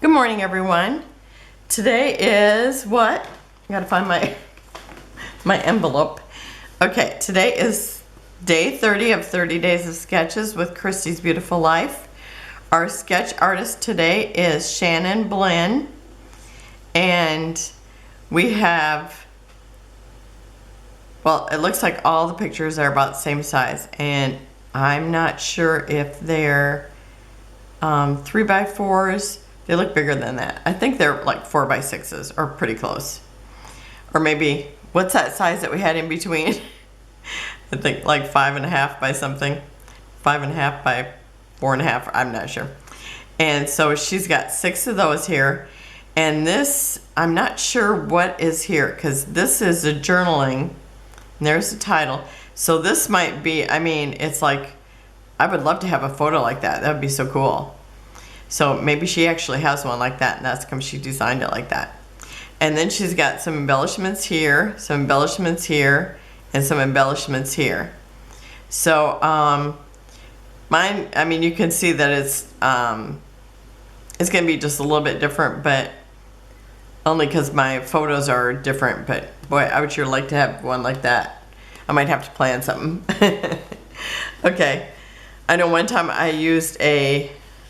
Good morning, everyone. Today is what? I gotta find my envelope. Okay, today is day 30 of 30 Days of Sketches with Christy's Beautiful Life. Our sketch artist today is Shannon Blinn, and we have, well, it looks like all the pictures are about the same size, and I'm not sure if they're 3x4s. They look bigger than that. I think they're like 4x6s or pretty close. Or maybe, what's that size that we had in between? I think like 5.5 by something. 5.5 by 4.5, I'm not sure. And so she's got 6 of those here. And this, I'm not sure what is here, because this is a journaling. And there's the title. So this might be, I mean, it's like, I would love to have a photo like that. That would be so cool. So maybe she actually has one like that, and that's because she designed it like that. And then she's got some embellishments here, some embellishments here, and some embellishments here. So mine, I mean, you can see that it's going to be just a little bit different, but only because my photos are different. But boy, I would sure like to have one like that. I might have to plan something. Okay, I know one time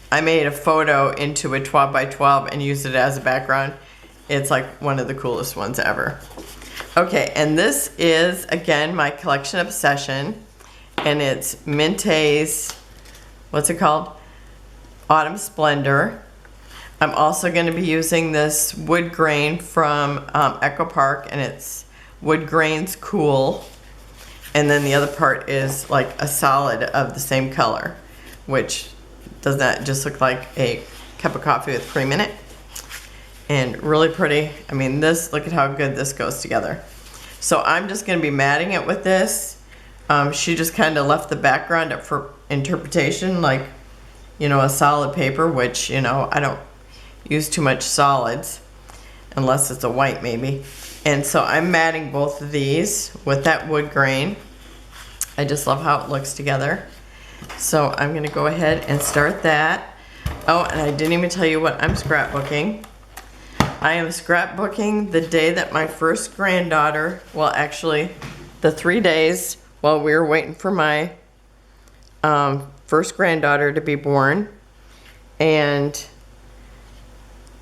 I made a photo into a 12 by 12 and used it as a background. It's like one of the coolest ones ever. Okay, and this is, again, my collection obsession, and it's Mintay's, what's it called? Autumn Splender. I'm also going to be using this wood grain from Echo Park, and it's Wood Grains Cool. And then the other part is like a solid of the same color, which does that just look like a cup of coffee with cream in it? And really pretty. I mean, this, look at how good this goes together. So I'm just going to be matting it with this. She just kind of left the background up for interpretation, like, you know, a solid paper, which, you know, I don't use too much solids unless it's a white maybe. And so I'm matting both of these with that wood grain. I just love how it looks together. So I'm going to go ahead and start that. Oh, and I didn't even tell you what I'm scrapbooking. I am scrapbooking the day that my first granddaughter, well, actually, the 3 days while we were waiting for my first granddaughter to be born. And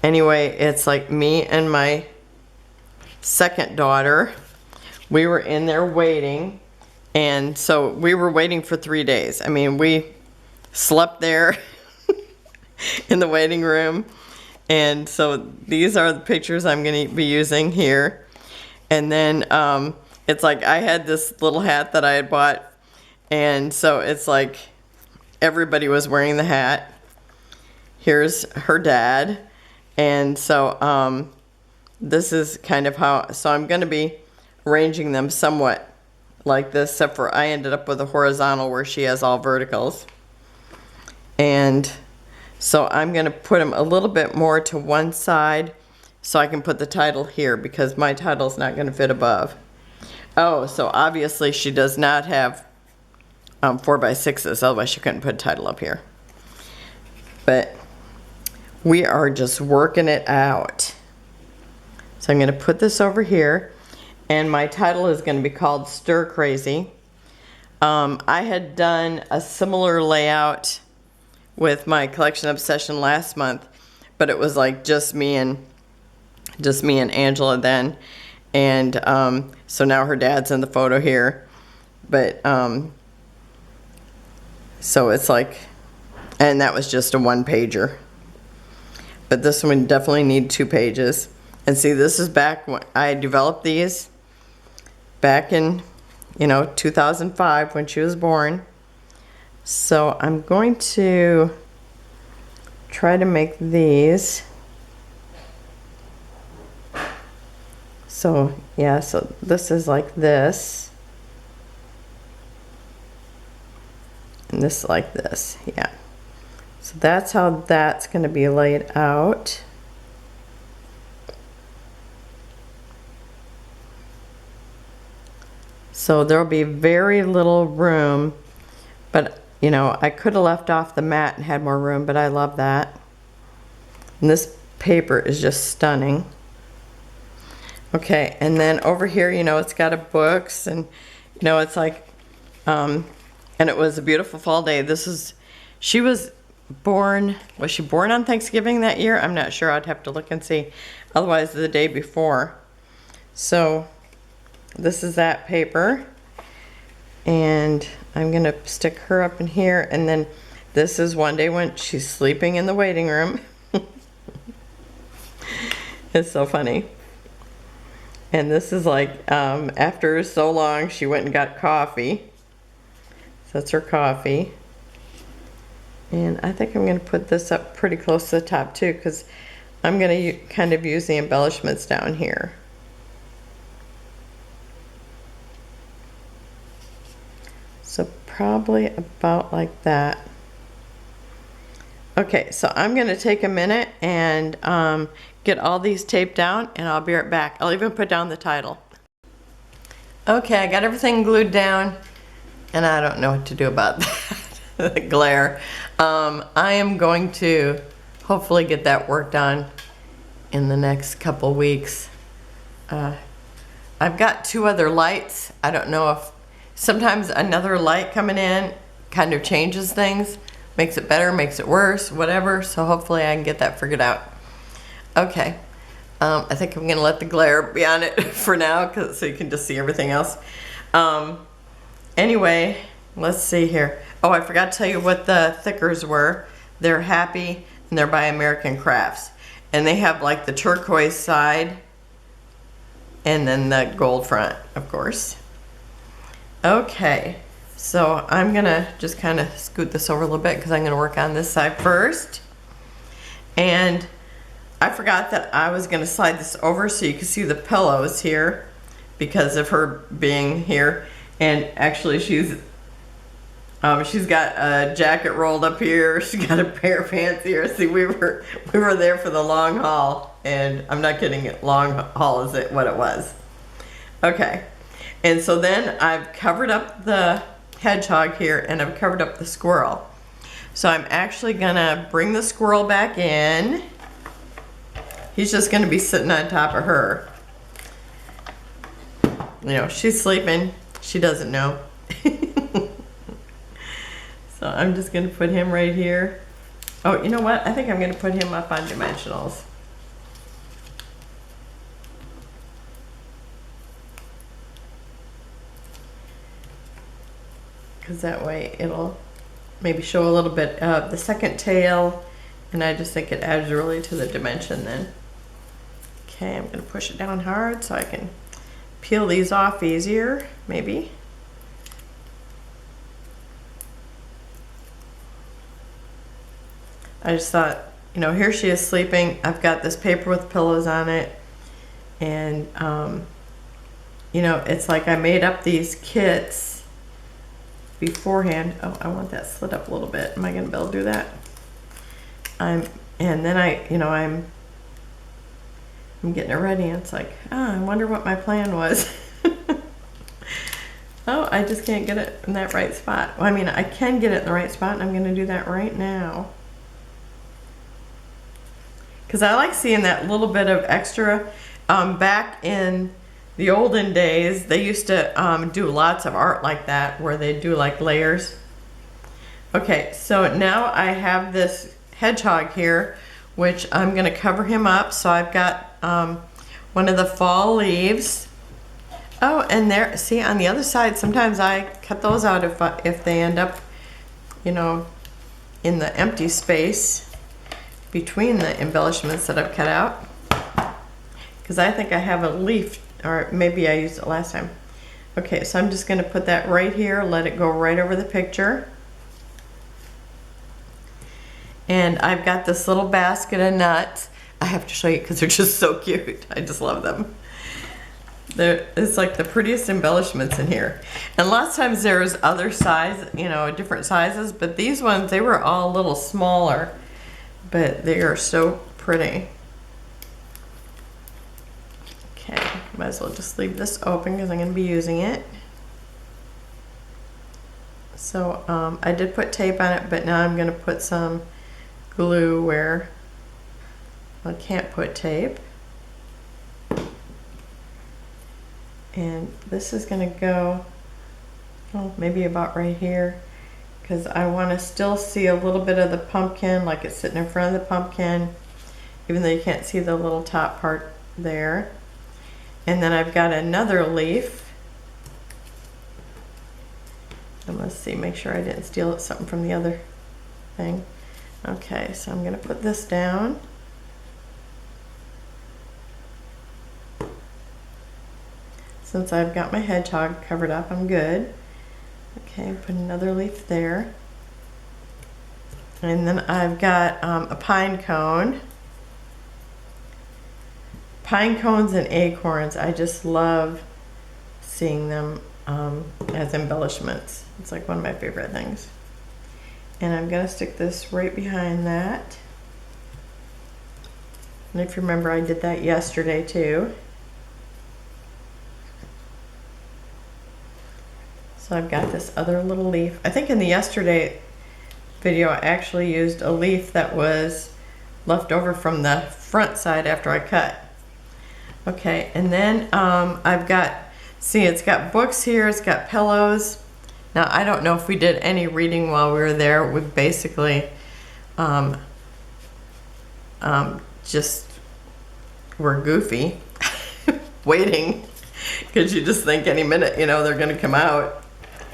anyway, it's like me and my second daughter, we were in there waiting. And so we were waiting for 3 days. I mean, we slept there in the waiting room. And so these are the pictures I'm going to be using here. And then it's like I had this little hat that I had bought. And so it's like everybody was wearing the hat. Here's her dad. And so this is kind of how, so I'm going to be arranging them somewhat like this, except for I ended up with a horizontal where she has all verticals. And so I'm going to put them a little bit more to one side so I can put the title here, because my title's not going to fit above. Oh, so obviously she does not have 4x6s, otherwise she couldn't put a title up here. But we are just working it out. So I'm going to put this over here. And my title is going to be called Stir Crazy. I had done a similar layout with my collection obsession last month, but it was like just me and Angela then. And so now her dad's in the photo here. But so it's like, and that was just a 1-pager. But this one definitely need 2 pages. And see, this is back when I developed these. Back in, 2005 when she was born. So I'm going to try to make these. So yeah, so this is like this. And this like this, yeah. So that's how that's going to be laid out. So there'll be very little room, but you know, I could have left off the mat and had more room, but I love that. And this paper is just stunning. Okay, and then over here, you know, it's got a books, and you know, it's like, and it was a beautiful fall day. She was she born on Thanksgiving that year? I'm not sure, I'd have to look and see. Otherwise, the day before. So, this is that paper. And I'm gonna stick her up in here, and then this is one day when she's sleeping in the waiting room. It's so funny. And this is like, after so long, she went and got coffee. So that's her coffee. And I think I'm going to put this up pretty close to the top too, because I'm going to kind of use the embellishments down here. So probably about like that. Okay, so I'm going to take a minute and get all these taped down, and I'll be right back. I'll even put down the title. Okay, I got everything glued down, and I don't know what to do about that. The glare. I am going to hopefully get that work done in the next couple weeks. I've got 2 other lights. I don't know if sometimes another light coming in kind of changes things, makes it better, makes it worse, whatever. So hopefully I can get that figured out. Okay, I think I'm gonna let the glare be on it for now, so you can just see everything else. Anyway, let's see here. Oh, I forgot to tell you what the thickers were. They're Happy, and they're by American Crafts. And they have like the turquoise side, and then the gold front, of course. Okay, so I'm gonna just kind of scoot this over a little bit, because I'm gonna work on this side first. And I forgot that I was gonna slide this over so you can see the pillows here, because of her being here. And actually she's got a jacket rolled up here. She's got a pair of pants here. See, we were there for the long haul, and I'm not kidding, long haul is what it was. Okay, and so then I've covered up the hedgehog here, and I've covered up the squirrel. So I'm actually gonna bring the squirrel back in. He's just gonna be sitting on top of her. You know, she's sleeping. She doesn't know. So I'm just gonna put him right here. Oh, you know what? I think I'm gonna put him up on dimensionals. Because that way it'll maybe show a little bit of the second tail, and I just think it adds really to the dimension then. Okay, I'm gonna push it down hard so I can peel these off easier, maybe. I just thought, you know, here she is sleeping. I've got this paper with pillows on it, and you know, it's like I made up these kits beforehand. Oh, I want that slid up a little bit. Am I gonna be able to do that? And then I'm getting it ready, and it's like, I wonder what my plan was. Oh, I just can't get it in that right spot. Well, I mean, I can get it in the right spot, and I'm gonna do that right now. Because I like seeing that little bit of extra. Back in the olden days, they used to do lots of art like that, where they do like layers. Okay, so now I have this hedgehog here, which I'm going to cover him up. So I've got one of the fall leaves. Oh, and there, see, on the other side, sometimes I cut those out if they end up, you know, in the empty space between the embellishments that I've cut out, because I think I have a leaf, or maybe I used it last time. Okay, so I'm just going to put that right here, let it go right over the picture. And I've got this little basket of nuts. I have to show you because they're just so cute. I just love them. It's like the prettiest embellishments in here. And lots of times there's other size, you know, different sizes, but these ones, they were all a little smaller. But they are so pretty. Okay, might as well just leave this open because I'm going to be using it. So I did put tape on it, but now I'm going to put some glue where I can't put tape. And this is gonna go, oh, maybe about right here, because I want to still see a little bit of the pumpkin, like it's sitting in front of the pumpkin, even though you can't see the little top part there. And then I've got another leaf. And let's see, make sure I didn't steal something from the other thing. Okay, so I'm gonna put this down. Since I've got my hedgehog covered up, I'm good. Okay, put another leaf there. And then I've got a pine cone. Pine cones and acorns, I just love seeing them as embellishments. It's like one of my favorite things. And I'm gonna stick this right behind that. And if you remember, I did that yesterday too. So I've got this other little leaf. I think in the yesterday video I actually used a leaf that was left over from the front side after I cut. Okay, and then I've got, see, it's got books here, it's got pillows. Now I don't know if we did any reading while we were there. We basically just were goofy, waiting, because you just think any minute, you know, they're gonna come out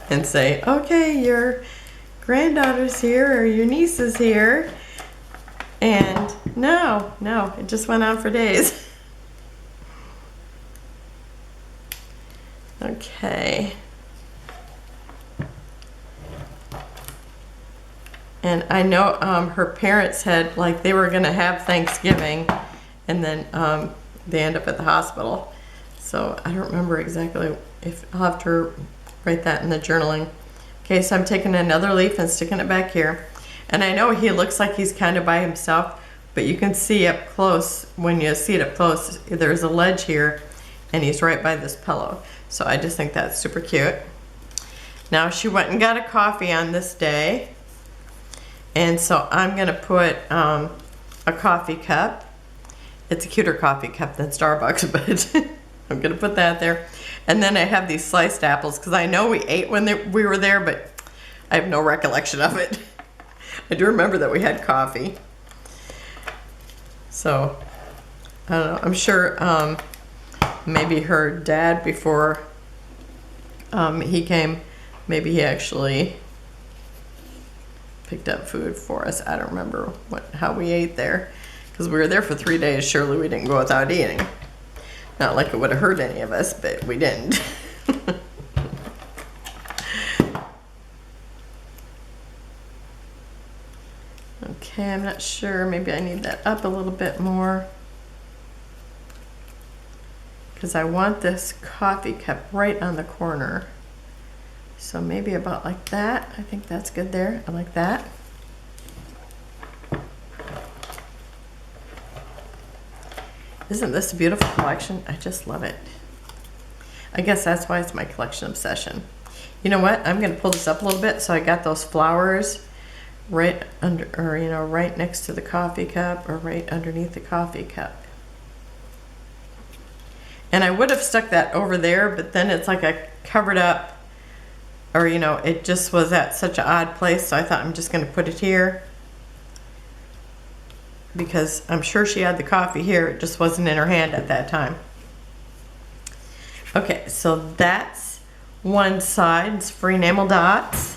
and say, okay, your granddaughter's here or your niece is here. And no, it just went on for days. Okay. And I know her parents had, like, they were gonna have Thanksgiving and then they end up at the hospital. So I don't remember exactly, if I'll have to write that in the journaling. Okay, so I'm taking another leaf and sticking it back here. And I know he looks like he's kind of by himself, but you can see up close, when you see it up close, there's a ledge here and he's right by this pillow. So I just think that's super cute. Now she went and got a coffee on this day. And so I'm gonna put a coffee cup. It's a cuter coffee cup than Starbucks, but I'm gonna put that there. And then I have these sliced apples, because I know we ate when we were there, but I have no recollection of it. I do remember that we had coffee. So, I don't know, I'm sure maybe her dad, before he came, maybe he actually picked up food for us. I don't remember how we ate there, because we were there for 3 days. Surely we didn't go without eating. Not like it would have hurt any of us, but we didn't. Okay, I'm not sure. Maybe I need that up a little bit more, because I want this coffee cup right on the corner. So maybe about like that. I think that's good there. I like that. Isn't this a beautiful collection? I just love it. I guess that's why it's my collection obsession. You know what? I'm gonna pull this up a little bit. So I got those flowers right under, or you know, right next to the coffee cup, or right underneath the coffee cup. And I would have stuck that over there, but then it's like I covered up, or you know, it just was at such an odd place. So I thought I'm just gonna put it here, because I'm sure she had the coffee here, it just wasn't in her hand at that time. Okay, so that's one side. It's for enamel dots.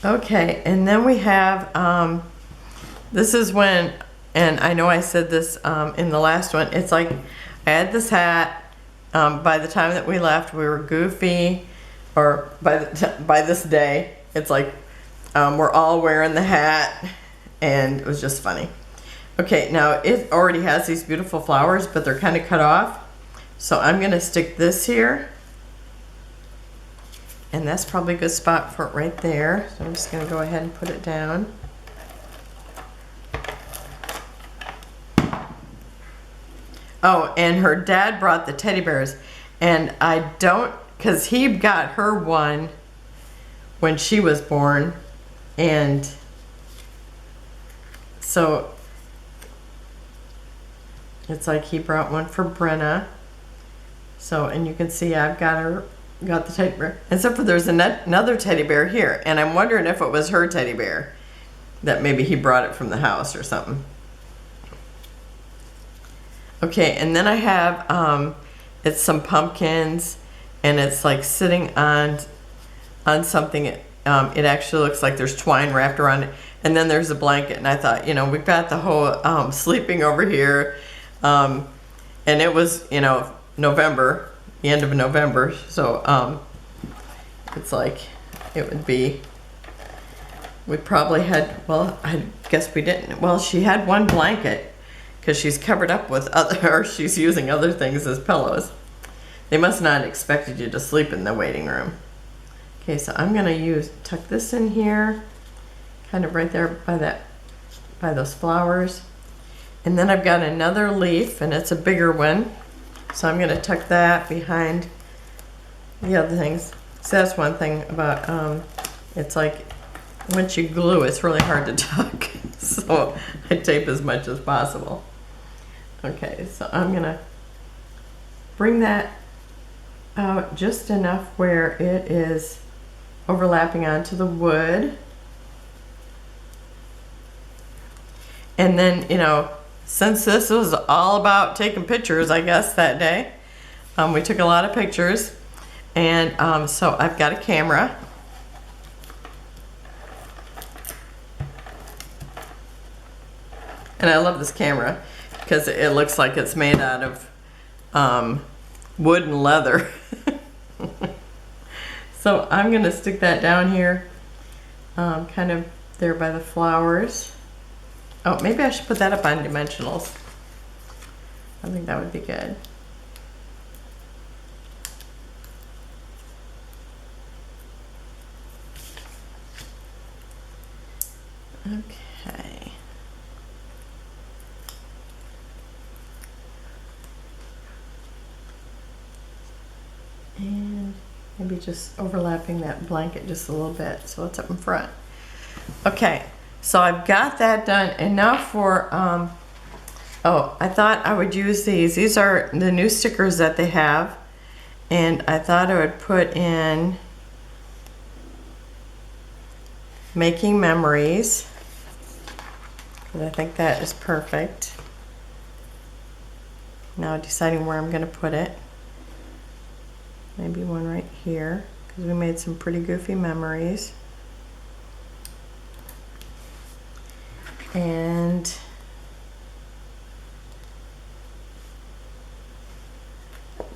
Okay, and then we have, this is when, and I know I said this in the last one, it's like I had this hat. By the time that we left, we were goofy, or by this day, it's like we're all wearing the hat, and it was just funny. Okay, now it already has these beautiful flowers, but they're kind of cut off. So I'm gonna stick this here. And that's probably a good spot for it right there. So I'm just gonna go ahead and put it down. Oh, and her dad brought the teddy bears. And I don't, because he got her one when she was born. And so It's like he brought one for Brenna. So, and you can see I've got the teddy bear. Except for there's another teddy bear here. And I'm wondering if it was her teddy bear. That maybe he brought it from the house or something. Okay, and then I have, it's some pumpkins. And it's like sitting on something. It actually looks like there's twine wrapped around it. And then there's a blanket. And I thought, you know, we've got the whole sleeping over here. And it was, you know, November, the end of November. So it's like it would be, we probably had, well, I guess we didn't. Well, she had one blanket because she's covered up with other, or she's using other things as pillows. They must not have expected you to sleep in the waiting room. Okay, so I'm gonna tuck this in here, kind of right there by those flowers. And then I've got another leaf, and it's a bigger one. So I'm gonna tuck that behind the other things. So that's one thing about, it's like, once you glue, it's really hard to tuck. So I tape as much as possible. Okay, so I'm gonna bring that out just enough where it is overlapping onto the wood. And then, you know, since this was all about taking pictures, I guess, that day, we took a lot of pictures. And so I've got a camera. And I love this camera because it looks like it's made out of wood and leather. So I'm gonna stick that down here, kind of there by the flowers. Oh, maybe I should put that up on dimensionals. I think that would be good. Okay. And maybe just overlapping that blanket just a little bit so it's up in front. Okay, so I've got that done. And now for, oh, I thought I would use these. These are the new stickers that they have. And I thought I would put in Making Memories. Because I think that is perfect. Now deciding where I'm going to put it. Maybe one right here, because we made some pretty goofy memories. And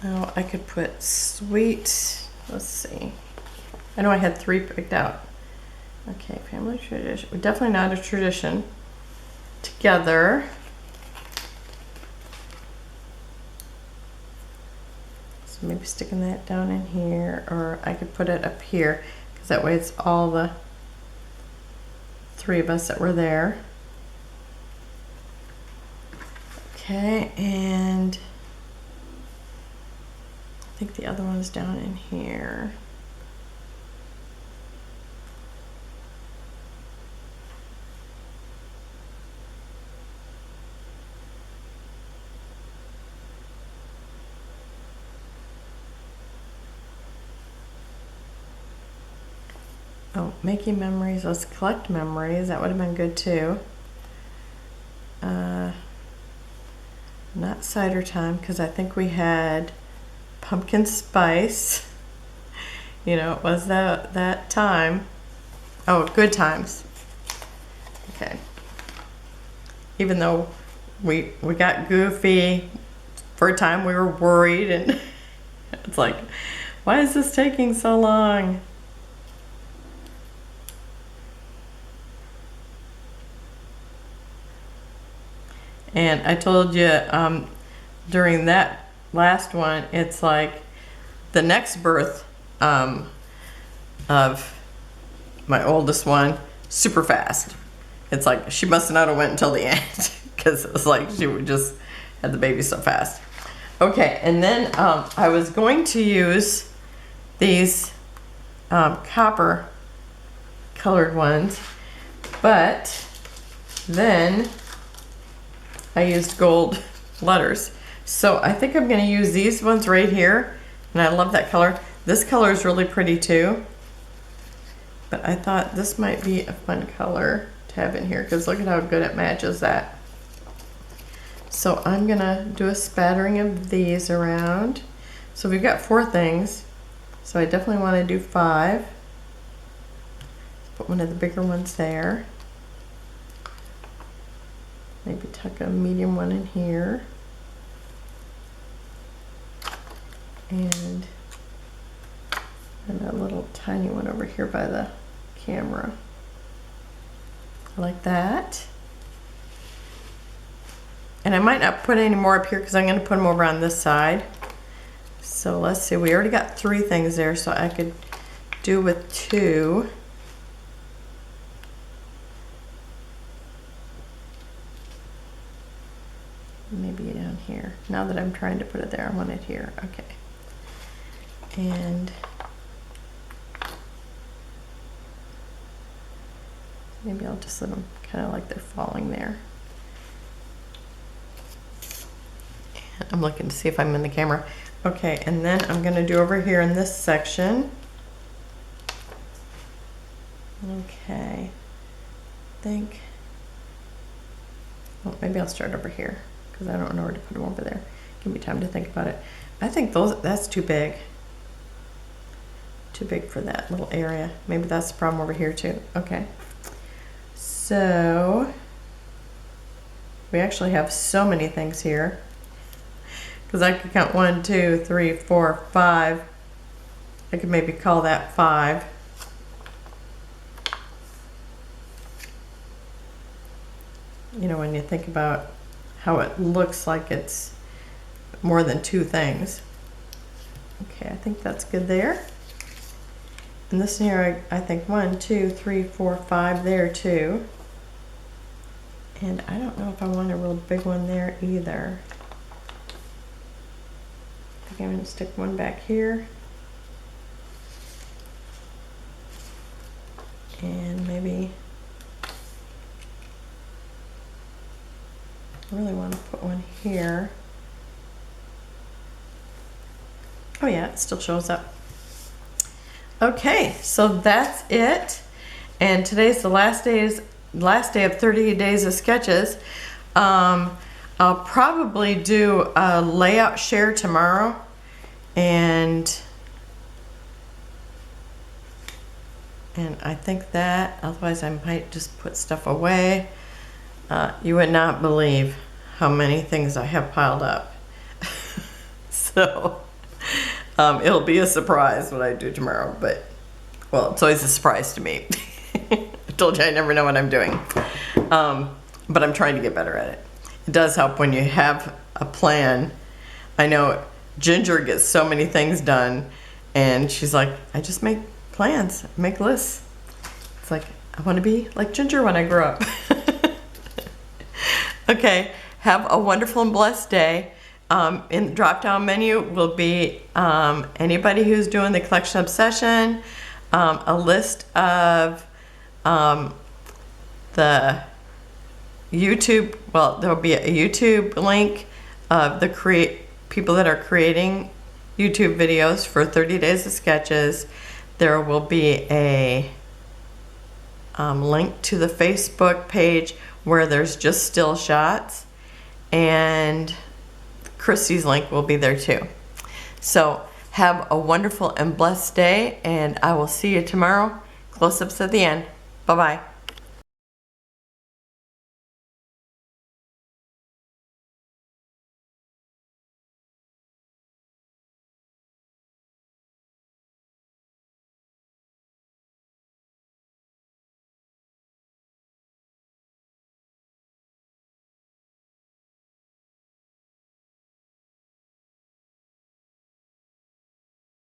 now I could put sweet, let's see. I know I had 3 picked out. Okay, family tradition. Definitely not a tradition. Together. So maybe sticking that down in here, or I could put it up here, because that way it's all the 3 of us that were there. Okay, and I think the other one's down in here. Oh, making memories. Let's collect memories. That would have been good too. Not cider time, because I think we had pumpkin spice. You know, it was that time. Oh, good times. Okay. Even though we got goofy for a time, we were worried, and it's like, why is this taking so long? And I told you during that last one, it's like the next birth of my oldest one, super fast. It's like she must not have went until the end, because it was like she would just had the baby so fast. Okay, and then I was going to use these copper colored ones, but then I used gold letters. So I think I'm going to use these ones right here, and I love that color. This color is really pretty too, but I thought this might be a fun color to have in here because look at how good it matches that. So I'm going to do a spattering of these around. So we've got 4 things, so I definitely want to do 5. Put one of the bigger ones there. Maybe tuck a medium one in here. And a little tiny one over here by the camera. Like that. And I might not put any more up here because I'm going to put them over on this side. So let's see, we already got 3 things there, so I could do with 2. Maybe down here. Now that I'm trying to put it there, I want it here. Okay. And maybe I'll just let them kind of like they're falling there. And I'm looking to see if I'm in the camera. Okay, and then I'm going to do over here in this section. Okay. I think, well, maybe I'll start over here because I don't know where to put them over there. Give me time to think about it. I think that's too big. Too big for that little area. Maybe that's the problem over here too. Okay. So we actually have so many things here because I could count 1, 2, 3, 4, 5. I could maybe call that 5. You know, when you think about how it looks like it's more than 2 things. Okay, I think that's good there. And this here, I think 1, 2, 3, 4, 5 there too. And I don't know if I want a real big one there either. I think I'm going to stick one back here. And maybe I really want to put one here. Oh yeah, it still shows up. Okay, so that's it. And today's the last day of 30 days of sketches. I'll probably do a layout share tomorrow, and I think that, otherwise I might just put stuff away. You would not believe how many things I have piled up. So it'll be a surprise what I do tomorrow, but, well, it's always a surprise to me. I told you I never know what I'm doing. But I'm trying to get better at it. It does help when you have a plan. I know Ginger gets so many things done, and she's like, I just make plans, make lists. It's like, I want to be like Ginger when I grow up. Okay, have a wonderful and blessed day. In the drop-down menu will be anybody who's doing the collection obsession, a list of the YouTube, well, there'll be a YouTube link of the people that are creating YouTube videos for 30 days of sketches. There will be a link to the Facebook page where there's just still shots, and Christy's link will be there too. So have a wonderful and blessed day, and I will see you tomorrow. Close-ups at the end. Bye-bye.